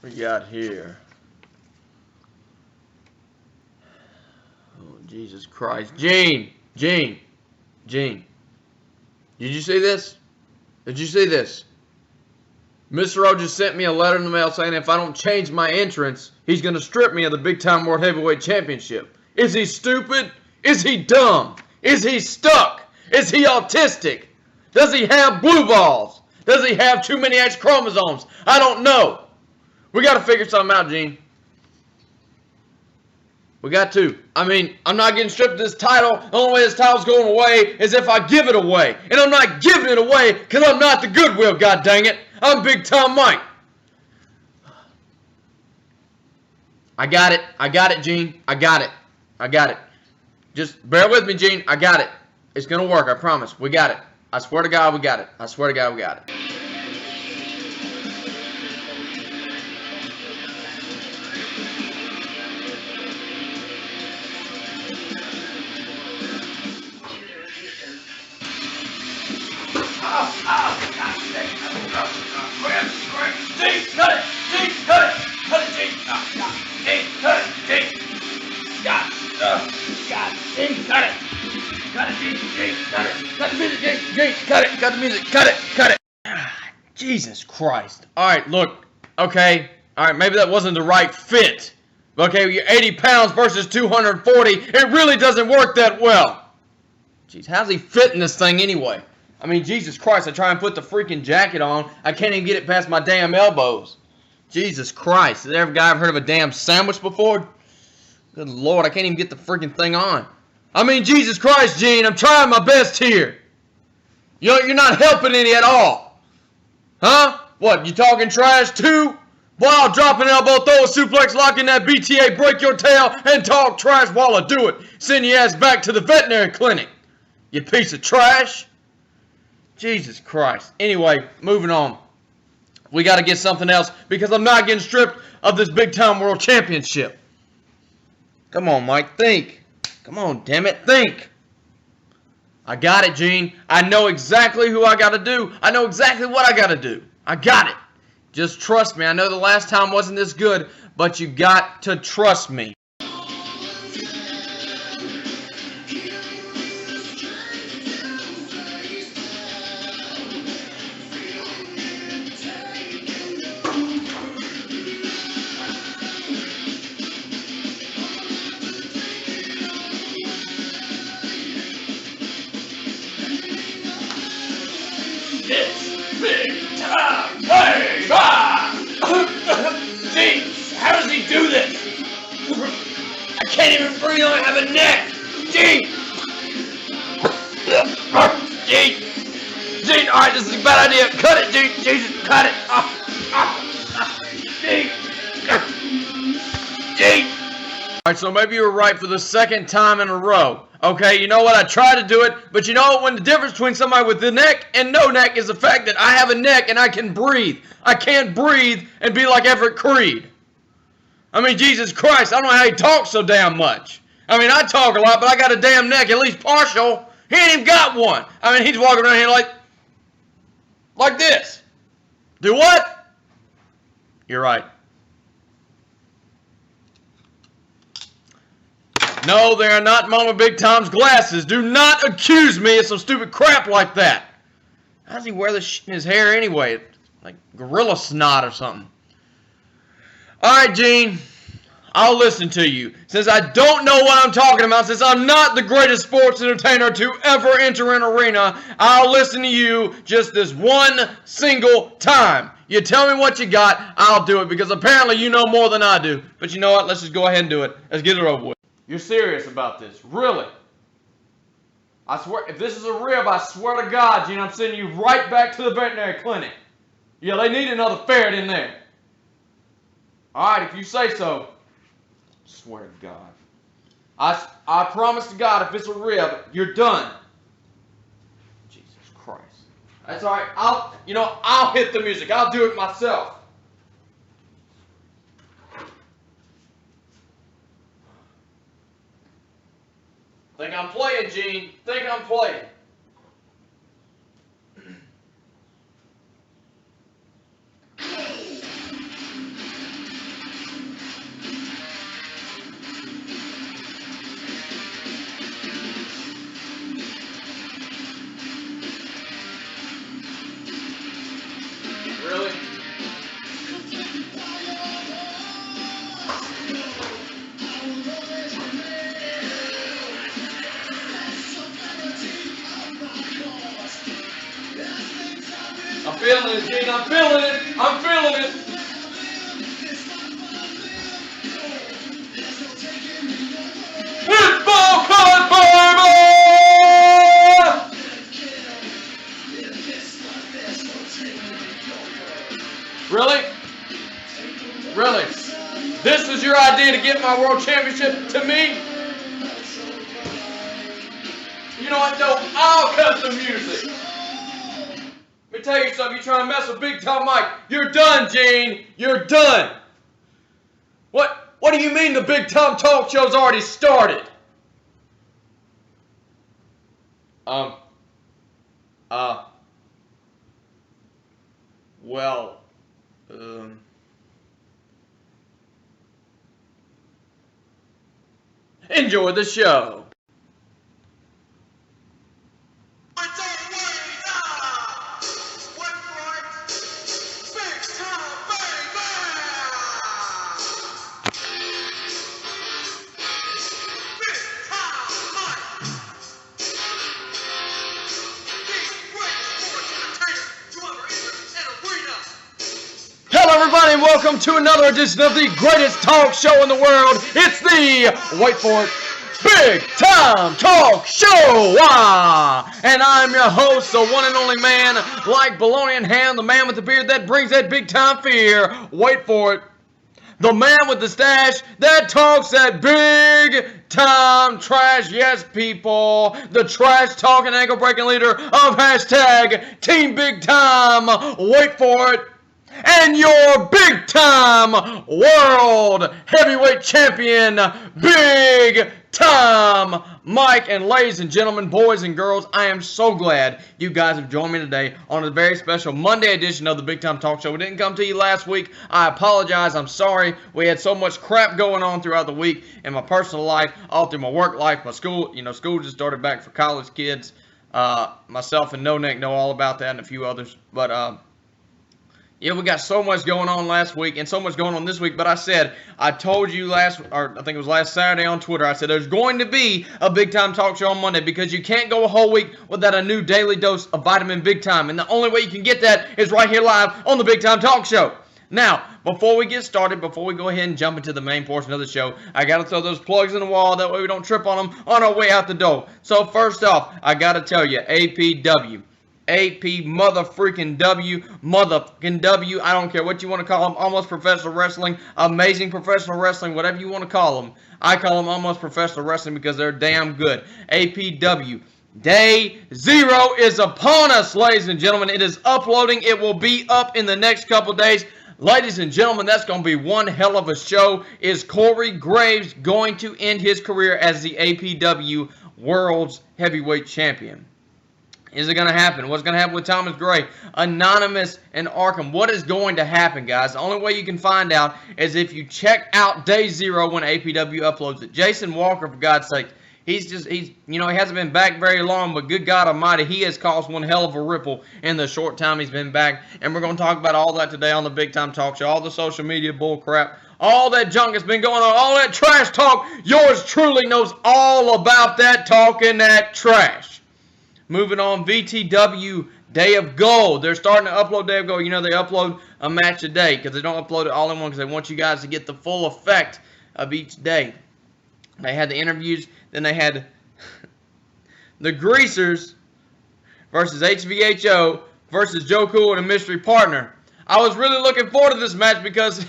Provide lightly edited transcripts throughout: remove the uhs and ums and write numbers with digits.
We got here. Oh, Jesus Christ. Gene! Did you see this? Did you see this? Mr. O just sent me a letter in the mail saying if I don't change my entrance, he's going to strip me of the Big Time World Heavyweight Championship. Is he stupid? Is he dumb? Is he stuck? Is he autistic? Does he have blue balls? Does he have too many X chromosomes? I don't know. We got to figure something out, Gene. We got to. I mean, I'm not getting stripped of this title. The only way this title's going away is if I give it away. And I'm not giving it away because I'm not the Goodwill, god dang it. I'm Big Time Mike. I got it, Gene. I got it. Just bear with me, Gene. I got it. It's going to work, I promise. We got it. I swear to God we got it. I swear to God we got it. Cut it. Jesus Christ. Alright, look. Okay. Alright, maybe that wasn't the right fit. Okay, you're 80 pounds versus 240. It really doesn't work that well. Jeez, how's he fitting this thing anyway? I mean, Jesus Christ, I try and put the freaking jacket on. I can't even get it past my damn elbows. Jesus Christ. Has every guy ever heard of a damn sandwich before? Good Lord, I can't even get the freaking thing on. I mean, Jesus Christ, Gene, I'm trying my best here. You're not helping any at all. Huh? What, you talking trash too? Boy, I'll drop an elbow, throw a suplex, lock in that BTA, break your tail, and talk trash while I do it. Send your ass back to the veterinary clinic. You piece of trash. Jesus Christ. Anyway, moving on. We got to get something else because I'm not getting stripped of this Big Time World Championship. Come on, Mike, think. Come on, damn it, think. I got it, Gene. I know exactly who I got to do. I know exactly what I got to do. I got it. Just trust me. I know the last time wasn't this good, but you got to trust me. It's Big Time Baby! Gene, how does he do this? I can't even breathe, I have a neck! Gene! Gene, alright, this is a bad idea. Cut it, Gene! Jesus, cut it! Gene! Alright, so maybe you were right for the second time in a row. Okay, you know what? I tried to do it, but you know what? When the difference between somebody with a neck and no neck is the fact that I have a neck and I can breathe. I can't breathe and be like Everett Creed. I mean, Jesus Christ, I don't know how he talks so damn much. I mean, I talk a lot, but I got a damn neck, at least partial. He ain't even got one. I mean, he's walking around here like this. Do what? You're right. No, they are not Mama Big Time's glasses. Do not accuse me of some stupid crap like that. How does he wear this shit in his hair anyway? Like gorilla snot or something. Alright, Gene. I'll listen to you. Since I don't know what I'm talking about, since I'm not the greatest sports entertainer to ever enter an arena, I'll listen to you just this one single time. You tell me what you got, I'll do it, because apparently you know more than I do. But you know what? Let's just go ahead and do it. Let's get it over with. You're serious about this? Really? I swear, if this is a rib, I swear to God, Gene, I'm sending you right back to the veterinary clinic. Yeah, they need another ferret in there. Alright, if you say so. I swear to God. I promise to God, if it's a rib, you're done. Jesus Christ. That's alright. I'll hit the music. I'll do it myself. Think I'm playing, Gene. Think I'm playing. feeling it, Gene. I'm feeling it. I'm feeling it. It's ball cut, baby! Really? Really? This was your idea to get my world championship to me? You know what, though? I'll cut the music. Let me tell you something. You trying to mess with Big Time Mike. You're done, Gene. You're done. What do you mean the Big Time Talk Show's already started? Well, enjoy the show. Hello everybody and welcome to another edition of the greatest talk show in the world. It's the, wait for it, Big Time Talk Show! And I'm your host, the one and only man, like bologna and ham, the man with the beard that brings that big time fear. Wait for it. The man with the stash that talks that big time trash. Yes, people. The trash talking ankle breaking leader of hashtag Team Big Time. Wait for it. And your big time world heavyweight champion, Big Time Mike. And ladies and gentlemen, boys and girls, I am so glad you guys have joined me today on a very special Monday edition of the Big Time Talk Show. We didn't come to you last week. I apologize. I'm sorry. We had so much crap going on throughout the week in my personal life, all through my work life, my school. You know, school just started back for college kids. Myself and No Neck know all about that and a few others. But, yeah, we got so much going on last week and so much going on this week, but I told you I think it was last Saturday on Twitter, I said there's going to be a Big Time Talk Show on Monday because you can't go a whole week without a new daily dose of vitamin Big Time, and the only way you can get that is right here live on the Big Time Talk Show. Now, before we get started, before we go ahead and jump into the main portion of the show, I got to throw those plugs in the wall, that way we don't trip on them on our way out the door. So first off, I got to tell you, APW. AP motherfreaking W, I don't care what you want to call them, almost professional wrestling, amazing professional wrestling, whatever you want to call them. I call them almost professional wrestling because they're damn good. APW. Day 0 is upon us, ladies and gentlemen. It is uploading. It will be up in the next couple days. Ladies and gentlemen, that's going to be one hell of a show. Is Corey Graves going to end his career as the APW World's Heavyweight Champion? Is it going to happen? What's going to happen with Thomas Gray? Anonymous and Arkham. What is going to happen, guys? The only way you can find out is if you check out Day 0 when APW uploads it. Jason Walker, for God's sake, he hasn't been back very long, but good God Almighty, he has caused one hell of a ripple in the short time he's been back. And we're going to talk about all that today on the Big Time Talk Show. All the social media bull crap. All that junk that's been going on. All that trash talk. Yours truly knows all about that talk and that trash. Moving on, VTW Day of Gold. They're starting to upload Day of Gold. You know, they upload a match a day because they don't upload it all in one because they want you guys to get the full effect of each day. They had the interviews. Then they had the Greasers versus HVHO versus Joe Cool and a mystery partner. I was really looking forward to this match because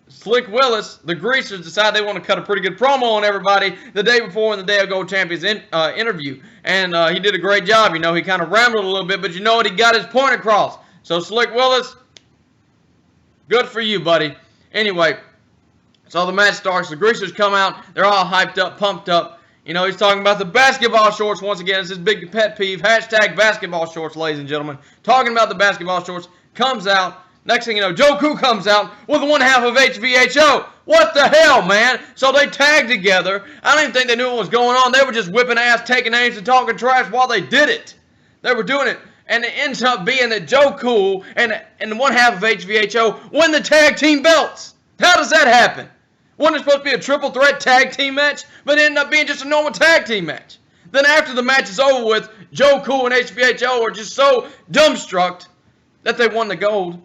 Slick Willis, the Greasers, decided they want to cut a pretty good promo on everybody the day before in the Day of Gold Champions interview. And he did a great job. You know, he kind of rambled a little bit, but you know what? He got his point across. So, Slick Willis, good for you, buddy. Anyway, so the match starts. The Greasers come out. They're all hyped up, pumped up. You know, he's talking about the basketball shorts once again. It's his big pet peeve. Hashtag basketball shorts, ladies and gentlemen. Talking about the basketball shorts. Comes out. Next thing you know, Joe Cool comes out with one half of HVHO. What the hell, man? So they tagged together. I don't even think they knew what was going on. They were just whipping ass, taking names, and talking trash while they did it. They were doing it. And it ends up being that Joe Cool and one half of HVHO win the tag team belts. How does that happen? Wasn't it supposed to be a triple threat tag team match? But it ended up being just a normal tag team match. Then after the match is over with, Joe Cool and HVHO are just so dumbstruck that they won the gold,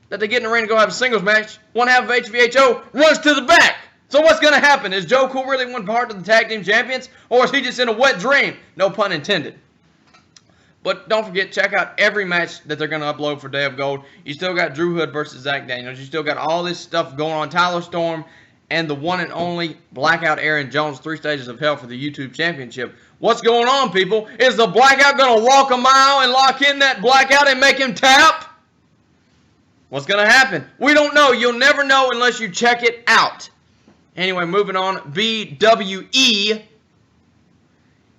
that they get in the ring to go have a singles match, one half of HVHO runs to the back. So what's going to happen? Is Joe Cool really one part of the tag team champions? Or is he just in a wet dream? No pun intended. But don't forget, check out every match that they're going to upload for Day of Gold. You still got Drew Hood versus Zach Daniels. You still got all this stuff going on. Tyler Storm and the one and only Blackout Aaron Jones, 3 stages of hell for the YouTube Championship. What's going on, people? Is the Blackout going to walk a mile and lock in that Blackout and make him tap? What's going to happen? We don't know. You'll never know unless you check it out. Anyway, moving on. BWE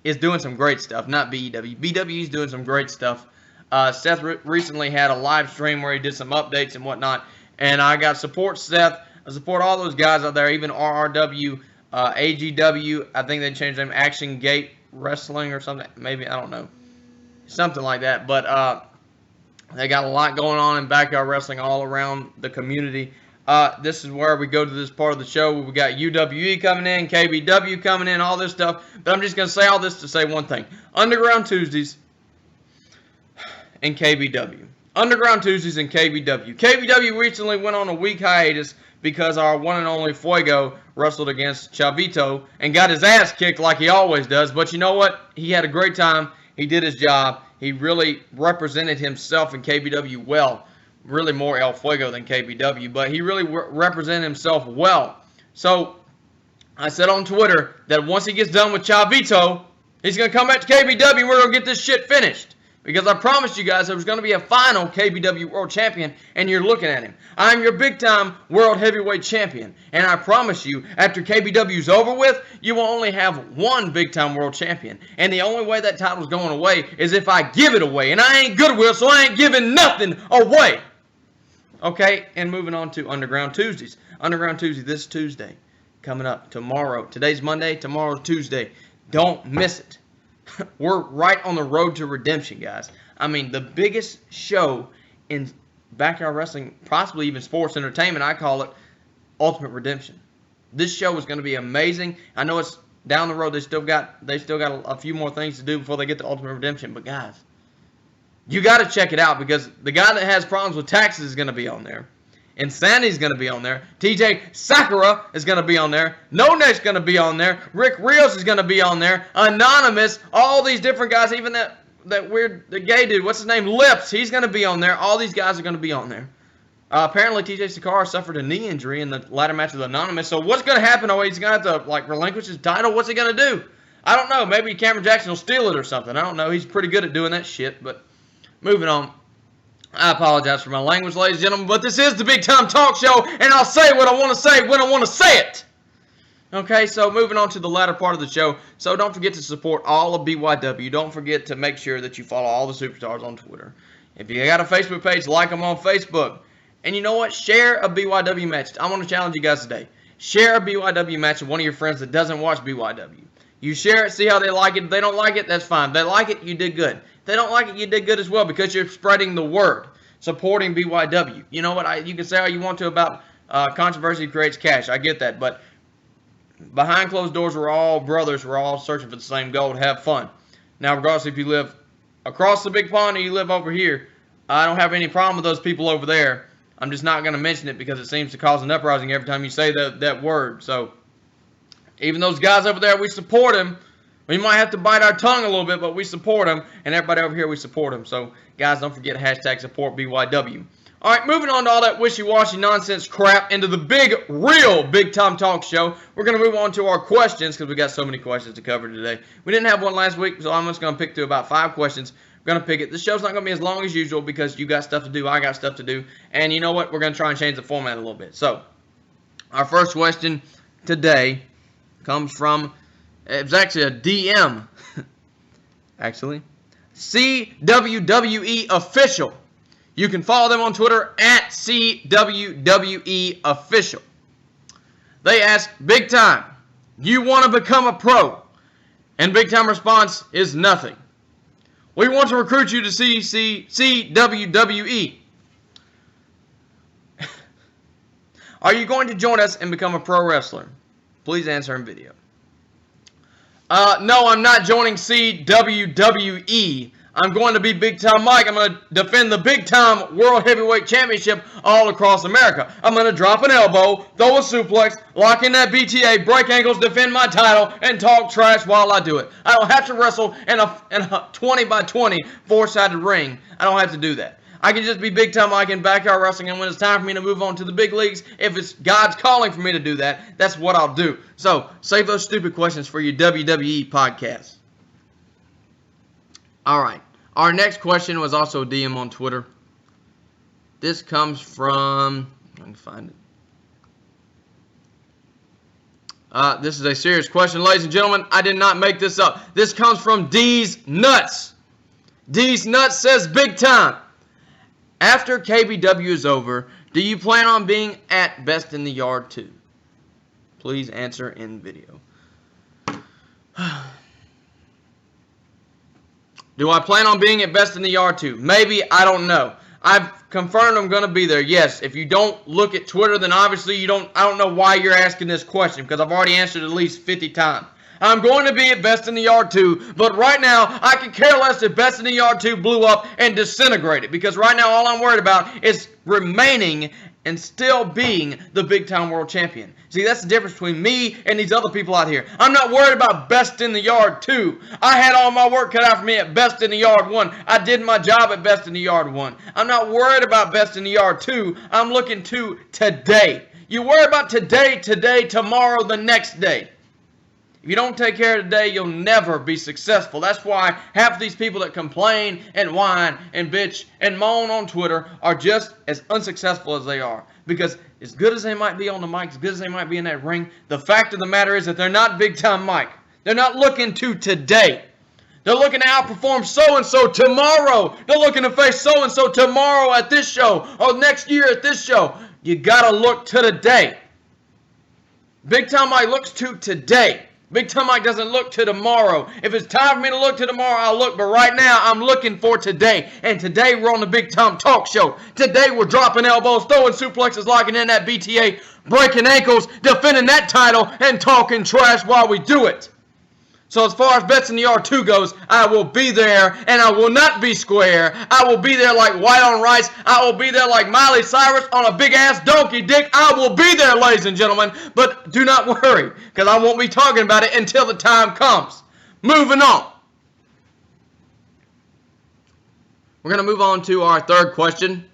is doing some great stuff. Not BEW. BWE is doing some great stuff. Seth recently had a live stream where he did some updates and whatnot. And I got support Seth. I support all those guys out there. Even RRW, AGW. I think they changed their name. Action Gate Wrestling or something. Maybe. I don't know. Something like that. But they got a lot going on in backyard wrestling all around the community. This is where we go to this part of the show. We got UWE coming in, KBW coming in, all this stuff. But I'm just going to say all this to say one thing. Underground Tuesdays and KBW. Underground Tuesdays and KBW. KBW recently went on a week hiatus because our one and only Fuego wrestled against Chavito and got his ass kicked like he always does. But you know what? He had a great time. He did his job. He really represented himself in KBW well. Really more El Fuego than KBW, but he really represented himself well. So I said on Twitter that once he gets done with Chavito, he's going to come back to KBW and we're going to get this shit finished. Because I promised you guys there was going to be a final KBW World Champion, and you're looking at him. I'm your big-time World Heavyweight Champion, and I promise you, after KBW's over with, you will only have one big-time World Champion. And the only way that title's going away is if I give it away. And I ain't Goodwill, so I ain't giving nothing away. Okay, and moving on to Underground Tuesdays. Underground Tuesday this Tuesday, coming up tomorrow. Today's Monday, tomorrow's Tuesday. Don't miss it. We're right on the road to redemption, guys. I mean, the biggest show in backyard wrestling, possibly even sports entertainment, I call it Ultimate Redemption. This show is going to be amazing. I know it's down the road. They still got a few more things to do before they get to Ultimate Redemption. But guys, you got to check it out because the guy that has problems with taxes is going to be on there. Insanity's going to be on there. TJ Sakura is going to be on there. No Neck's going to be on there. Rick Rios is going to be on there. Anonymous. All these different guys. Even that weird the gay dude. What's his name? Lips. He's going to be on there. All these guys are going to be on there. Apparently, TJ Sakura suffered a knee injury in the ladder match with Anonymous. So what's going to happen? Oh, he's going to have to relinquish his title. What's he going to do? I don't know. Maybe Cameron Jackson will steal it or something. I don't know. He's pretty good at doing that shit. But moving on. I apologize for my language, ladies and gentlemen, but this is the Big Time Talk Show, and I'll say what I want to say when I want to say it. Okay, so moving on to the latter part of the show. So don't forget to support all of BYW. Don't forget to make sure that you follow all the superstars on Twitter. If you got a Facebook page, like them on Facebook. And you know what? Share a BYW match. I want to challenge you guys today. Share a BYW match with one of your friends that doesn't watch BYW. You share it, see how they like it. If they don't like it, that's fine. If they like it, you did good. If they don't like it, you did good as well because you're spreading the word, supporting BYW. You know what? You can say all you want to about controversy creates cash. I get that. But behind closed doors, we're all brothers. We're all searching for the same goal to have fun. Now, regardless if you live across the big pond or you live over here, I don't have any problem with those people over there. I'm just not going to mention it because it seems to cause an uprising every time you say that word. So even those guys over there, we support them. We might have to bite our tongue a little bit, but we support them. And everybody over here, we support them. So, guys, don't forget hashtag support BYW. All right, moving on to all that wishy-washy nonsense crap into the real Big Time Talk Show. We're going to move on to our questions because we got so many questions to cover today. We didn't have one last week, so I'm just going to pick through about 5 questions. We're going to pick it. This show's not going to be as long as usual because you got stuff to do, I got stuff to do. And you know what? We're going to try and change the format a little bit. So, our first question today comes from, it's actually a DM, actually, CWWE Official. You can follow them on Twitter at CWWE Official. They ask, Big Time, you want to become a pro? And Big Time response is nothing. We want to recruit you to CWWE. Are you going to join us and become a pro wrestler? Please answer in video. No, I'm not joining CWWE. I'm going to be Big Time Mike. I'm going to defend the Big Time World Heavyweight Championship all across America. I'm going to drop an elbow, throw a suplex, lock in that BTA, break ankles, defend my title, and talk trash while I do it. I don't have to wrestle in a 20 by 20 four-sided ring. I don't have to do that. I can just be Big Time Mike in backyard wrestling, and when it's time for me to move on to the big leagues, if it's God's calling for me to do that, that's what I'll do. So, save those stupid questions for your WWE podcast. All right. Our next question was also a DM on Twitter. This comes from... I can find it. This is a serious question, ladies and gentlemen. I did not make this up. This comes from D's Nuts. D's Nuts says, Big Time. After KBW is over, do you plan on being at Best in the Yard 2? Please answer in video. Do I plan on being at Best in the Yard 2? Maybe, I don't know. I've confirmed I'm going to be there. Yes, if you don't look at Twitter, then obviously I don't know why you're asking this question, because I've already answered at least 50 times. I'm going to be at Best in the Yard 2, but right now, I could care less if Best in the Yard 2 blew up and disintegrated, because right now all I'm worried about is remaining and still being the Big Time World Champion. See, that's the difference between me and these other people out here. I'm not worried about Best in the Yard 2. I had all my work cut out for me at Best in the Yard 1. I did my job at Best in the Yard 1. I'm not worried about Best in the Yard 2. I'm looking to today. You worry about today, tomorrow, the next day. If you don't take care of today, you'll never be successful. That's why half of these people that complain and whine and bitch and moan on Twitter are just as unsuccessful as they are. Because as good as they might be on the mic, as good as they might be in that ring, the fact of the matter is that they're not Big Time Mike. They're not looking to today. They're looking to outperform so-and-so tomorrow. They're looking to face so-and-so tomorrow at this show or next year at this show. You got to look to today. Big Time Mike looks to today. Big Time Mike doesn't look to tomorrow. If it's time for me to look to tomorrow, I'll look. But right now, I'm looking for today. And today, we're on the Big Time Talk Show. Today, we're dropping elbows, throwing suplexes, locking in that BTA, breaking ankles, defending that title, and talking trash while we do it. So as far as Best in the Yard 2 goes, I will be there, and I will not be square. I will be there like white on rice. I will be there like Miley Cyrus on a big-ass donkey dick. I will be there, ladies and gentlemen. But do not worry, because I won't be talking about it until the time comes. Moving on. We're going to move on to our third question.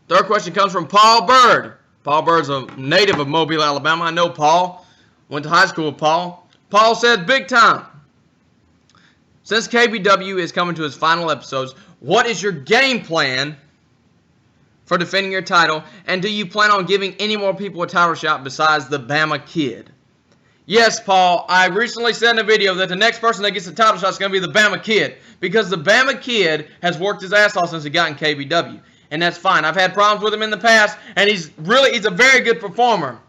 Third question comes from Paul Bird. Paul Bird's a native of Mobile, Alabama. I know Paul. Went to high school with Paul. Paul said, Big Time. Since KBW is coming to its final episodes, what is your game plan for defending your title? And do you plan on giving any more people a title shot besides the Bama Kid? Yes, Paul, I recently said in a video that the next person that gets the title shot is going to be the Bama Kid. Because the Bama Kid has worked his ass off since he got in KBW. And that's fine. I've had problems with him in the past, and he's a very good performer.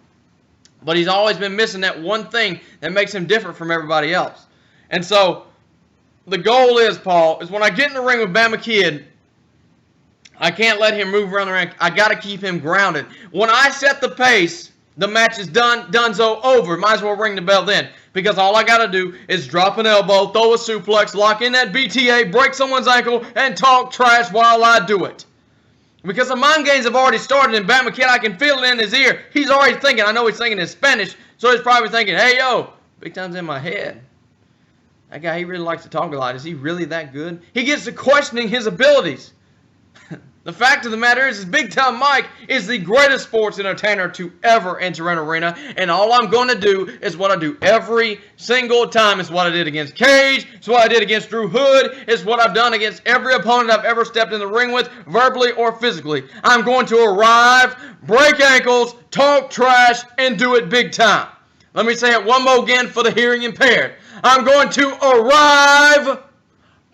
But he's always been missing that one thing that makes him different from everybody else. And so, the goal is, Paul, is when I get in the ring with Bama Kid, I can't let him move around the ring. I got to keep him grounded. When I set the pace, the match is donezo, over. Might as well ring the bell then. Because all I got to do is drop an elbow, throw a suplex, lock in that BTA, break someone's ankle, and talk trash while I do it. Because the mind games have already started, and Bama Kid, I can feel it in his ear. He's already thinking. I know he's thinking in Spanish, so he's probably thinking, hey, yo, Big Time's in my head. That guy, he really likes to talk a lot. Is he really that good? He gets to questioning his abilities. The fact of the matter is Big Time Mike is the greatest sports entertainer to ever enter an arena, and all I'm going to do is what I do every single time. It's what I did against Cage. It's what I did against Drew Hood. It's what I've done against every opponent I've ever stepped in the ring with, verbally or physically. I'm going to arrive, break ankles, talk trash, and do it big time. Let me say it one more again for the hearing impaired. I'm going to arrive,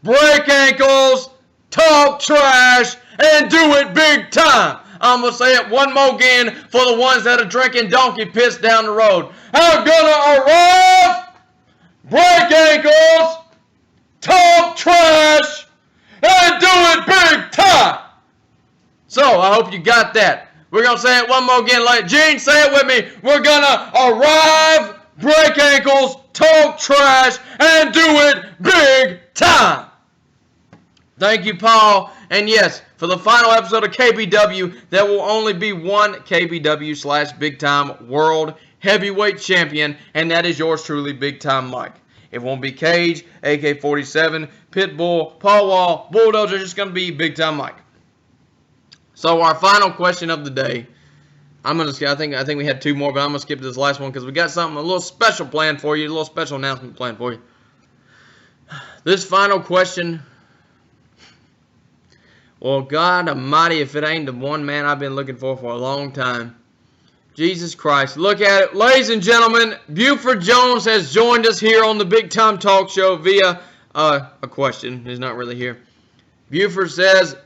break ankles, talk trash, and do it big time. I'm going to say it one more again for the ones that are drinking donkey piss down the road. I'm going to arrive, break ankles, talk trash, and do it big time. So, I hope you got that. We're going to say it one more again. Like Gene, say it with me. We're going to arrive, break ankles, talk trash, and do it big time. Thank you, Paul. And yes, for the final episode of KBW, there will only be one KBW/Big Time World Heavyweight Champion, and that is yours truly, Big Time Mike. It won't be Cage, AK-47, Pitbull, Paul Wall, Bulldozer. It's just going to be Big Time Mike. So our final question of the day. I think we had two more, but I'm gonna skip this last one because we got a little special planned for you, a little special announcement planned for you. This final question. Well, God Almighty, if it ain't the one man I've been looking for a long time. Jesus Christ. Look at it. Ladies and gentlemen, Buford Jones has joined us here on the Big Time Talk Show via a question. He's not really here. Buford says,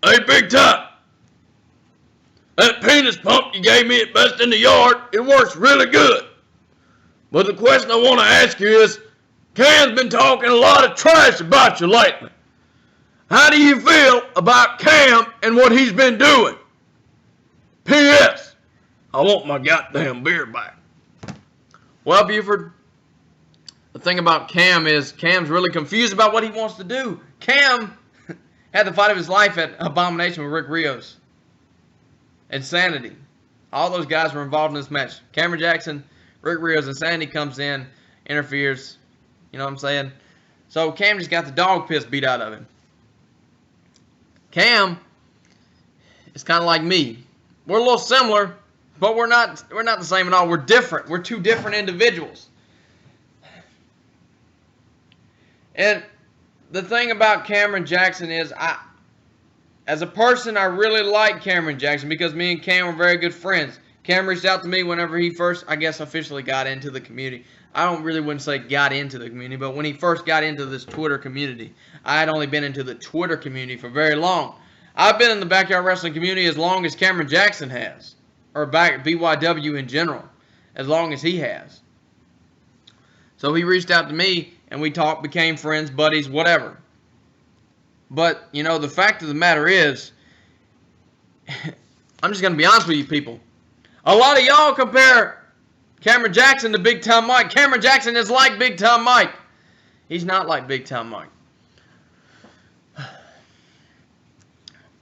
"Hey, Big Time, that penis pump you gave me at Best in the Yard, it works really good. But the question I want to ask you is, Cam's been talking a lot of trash about you lately. How do you feel about Cam and what he's been doing? P.S. I want my goddamn beer back." Well, Buford, the thing about Cam is Cam's really confused about what he wants to do. Cam had the fight of his life at Abomination with Rick Rios. Insanity. All those guys were involved in this match. Cameron Jackson, Rick Rios, Insanity comes in, interferes. You know what I'm saying? So Cam just got the dog piss beat out of him. Cam is kind of like me. We're a little similar, but we're not the same at all. We're different. We're two different individuals. And the thing about Cameron Jackson is, as a person, I really like Cameron Jackson because me and Cam were very good friends. Cam reached out to me whenever he first, I guess, officially got into the community. I wouldn't say got into the community, but when he first got into this Twitter community. I had only been into the Twitter community for very long. I've been in the backyard wrestling community as long as Cameron Jackson has, or BYW in general, as long as he has. So he reached out to me, and we talked, became friends, buddies, whatever. But, you know, the fact of the matter is, I'm just going to be honest with you people. A lot of y'all compare Cameron Jackson to Big Time Mike. Cameron Jackson is like Big Time Mike. He's not like Big Time Mike.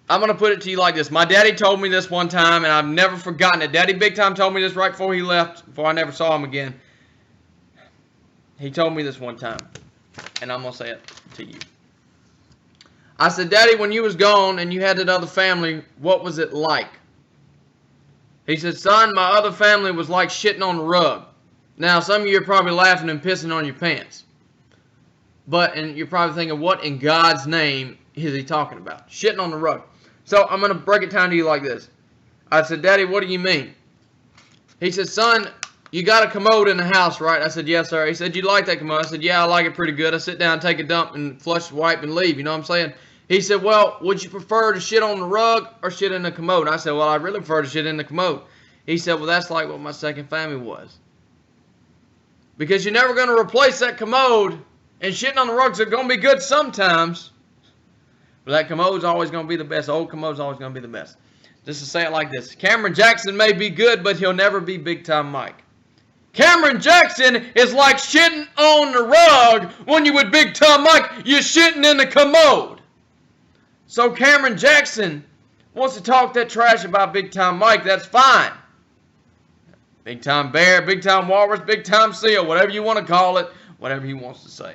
I'm going to put it to you like this. My daddy told me this one time, and I've never forgotten it. Daddy Big Time told me this right before he left, before I never saw him again. He told me this one time, and I'm going to say it to you. I said, "Daddy, when you was gone and you had that other family, what was it like?" He said, "Son, my other family was like shitting on the rug." Now, some of you are probably laughing and pissing on your pants. And you're probably thinking, what in God's name is he talking about? Shitting on the rug. So I'm going to break it down to you like this. I said, "Daddy, what do you mean?" He said, "Son, you got a commode in the house, right?" I said, "Yes, sir." He said, "You like that commode?" I said, "Yeah, I like it pretty good. I sit down, take a dump, and flush, wipe, and leave." You know what I'm saying? He said, "Well, would you prefer to shit on the rug or shit in the commode?" I said, "Well, I really prefer to shit in the commode." He said, "Well, that's like what my second family was. Because you're never going to replace that commode, and shitting on the rugs are going to be good sometimes. But that commode's always going to be the best. The old commode's always going to be the best." Just to say it like this. Cameron Jackson may be good, but he'll never be Big Time Mike. Cameron Jackson is like shitting on the rug when you with Big Time Mike, you're shitting in the commode. So Cameron Jackson wants to talk that trash about Big Time Mike, that's fine. Big Time Bear, Big Time Walrus, Big Time Seal, whatever you want to call it, whatever he wants to say.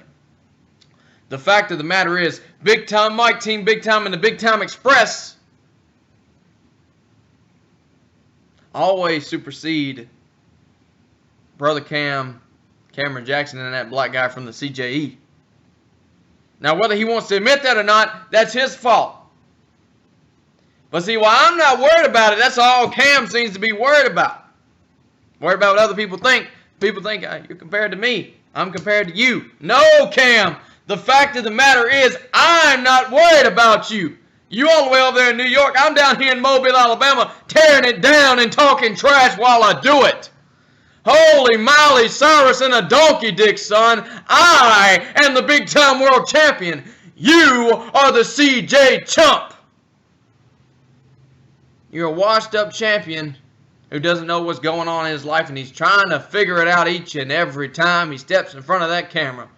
The fact of the matter is, Big Time Mike, Team Big Time, and the Big Time Express always supersede Brother Cam, Cameron Jackson, and that black guy from the CJE. Now, whether he wants to admit that or not, that's his fault. But see, while I'm not worried about it, that's all Cam seems to be worried about. Worried about what other people think. People think, you're compared to me. I'm compared to you. No, Cam. The fact of the matter is, I'm not worried about you. You all the way over there in New York. I'm down here in Mobile, Alabama, tearing it down and talking trash while I do it. Holy Miley Cyrus and a donkey dick, son. I am the Big Time World Champion. You are the CJ Chump. You're a washed up champion who doesn't know what's going on in his life, and he's trying to figure it out each and every time he steps in front of that camera.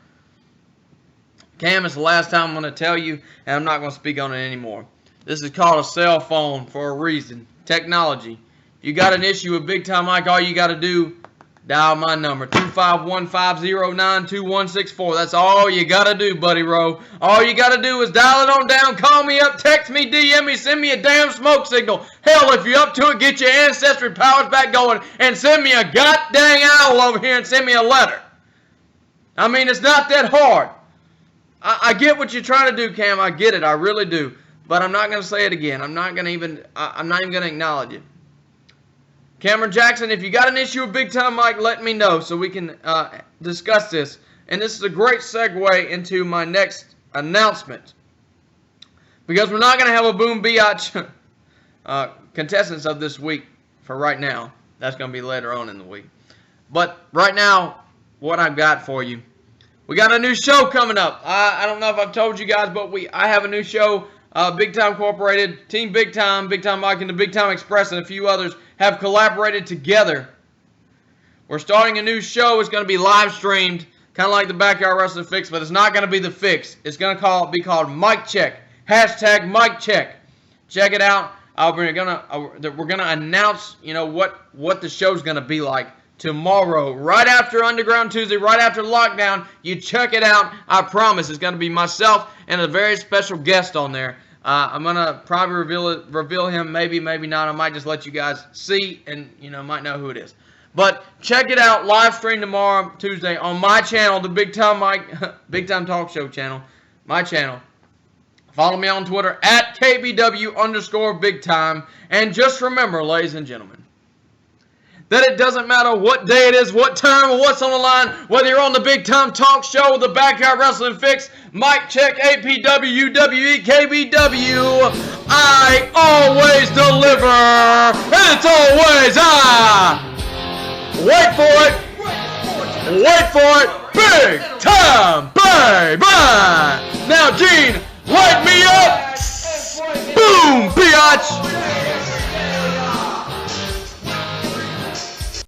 Cam, it's the last time I'm going to tell you, and I'm not going to speak on it anymore. This is called a cell phone for a reason. Technology. If you got an issue with Big Time Mike, all you got to do, dial my number, 251-509-2164. That's all you got to do, Buddy Rowe. All you got to do is dial it on down, call me up, text me, DM me, send me a damn smoke signal. Hell, if you're up to it, get your ancestry powers back going and send me a goddamn owl over here and send me a letter. I mean, it's not that hard. I get what you're trying to do, Cam. I get it. I really do. But I'm not going to say it again. I'm not even going to acknowledge it. Cameron Jackson, if you got an issue with Big Time Mike, let me know so we can discuss this. And this is a great segue into my next announcement. Because we're not going to have a Boom Biatch contestants of this week for right now. That's going to be later on in the week. But right now, what I've got for you. We got a new show coming up. I don't know if I've told you guys, but I have a new show. Big Time Incorporated, Team Big Time Mike, and the Big Time Express, and a few others have collaborated together. We're starting a new show. It's going to be live streamed, kind of like the Backyard Wrestling Fix, but it's not going to be the Fix. It's going to be called Mike Check. Hashtag Mike Check. Check it out. We're gonna announce, what the show's going to be like tomorrow, right after Underground Tuesday, right after lockdown. You check it out. I promise it's going to be myself and a very special guest on there. I'm going to probably reveal him, maybe not. I might just let you guys see and, might know who it is. But check it out, live stream tomorrow, Tuesday, on my channel, the Big Time Mike, Big Time Talk Show channel, my channel. Follow me on Twitter, at KBW_Big Time. And just remember, ladies and gentlemen, that it doesn't matter what day it is, what time, or what's on the line, whether you're on the Big Time Talk Show, the Backyard Wrestling Fix, Mike Check, APW, UWE, KBW, I always deliver, and it's always wait for it, Big Time, baby! Now, Gene, light me up! Boom, biatch!